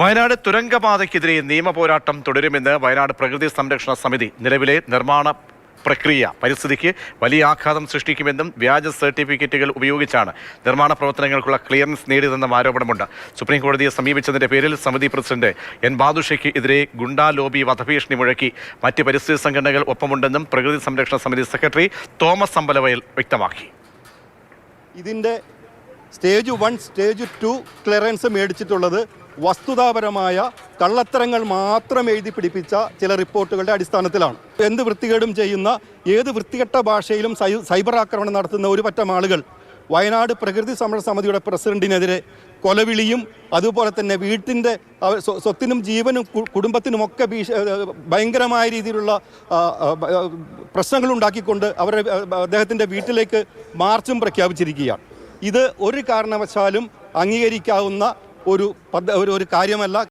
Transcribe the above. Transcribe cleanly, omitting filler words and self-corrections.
വയനാട് തുരങ്കപാതയ്ക്കെതിരെ നിയമപോരാട്ടം തുടരുമെന്ന് വയനാട് പ്രകൃതി സംരക്ഷണ സമിതി. നിലവിലെ നിർമ്മാണ പ്രക്രിയ പരിസ്ഥിതിക്ക് വലിയ ആഘാതം സൃഷ്ടിക്കുമെന്നും വ്യാജ സർട്ടിഫിക്കറ്റുകൾ ഉപയോഗിച്ചാണ് നിർമ്മാണ പ്രവർത്തനങ്ങൾക്കുള്ള ക്ലിയറൻസ് നേടിയതെന്നും ആരോപണമുണ്ട്. സുപ്രീം കോടതിയെ സമീപിച്ചതിന്റെ പേരിൽ സമിതി പ്രസിഡന്റ് എൻ ബാദുഷയ്ക്ക് എതിരെ ഗുണ്ടാ ലോബി വധഭീഷണി മുഴക്കി. മറ്റ് പരിസ്ഥിതി സംഘടനകൾ ഒപ്പമുണ്ടെന്നും പ്രകൃതി സംരക്ഷണ സമിതി സെക്രട്ടറി തോമസ് അമ്പലവയൽ വ്യക്തമാക്കി. ഇതിൻ്റെ സ്റ്റേജ് 1, സ്റ്റേജ് 2 ക്ലിയറൻസ് മേടിച്ചിട്ടുള്ളത് വസ്തുതാപരമായ കള്ളത്തരങ്ങൾ മാത്രം എഴുതി പിടിപ്പിച്ച ചില റിപ്പോർട്ടുകളുടെ അടിസ്ഥാനത്തിലാണ്. എന്ത് വൃത്തികേടും ചെയ്യുന്ന, ഏത് വൃത്തികെട്ട ഭാഷയിലും സൈബർ ആക്രമണം നടത്തുന്ന ഒരു പറ്റം ആളുകൾ വയനാട് പ്രകൃതി സംരക്ഷണ സമിതിയുടെ പ്രസിഡന്റിനെതിരെ കൊലവിളിയും അതുപോലെ തന്നെ വീട്ടിൻ്റെ സ്വത്തിനും ജീവനും കുടുംബത്തിനുമൊക്കെ ഭയങ്കരമായ രീതിയിലുള്ള പ്രശ്നങ്ങൾ ഉണ്ടാക്കിക്കൊണ്ട് അദ്ദേഹത്തിൻ്റെ വീട്ടിലേക്ക് മാർച്ചും പ്രഖ്യാപിച്ചിരിക്കുകയാണ്. ഇത് ഒരു കാരണവശാലും അംഗീകരിക്കാവുന്ന ഒരു കാര്യമല്ല.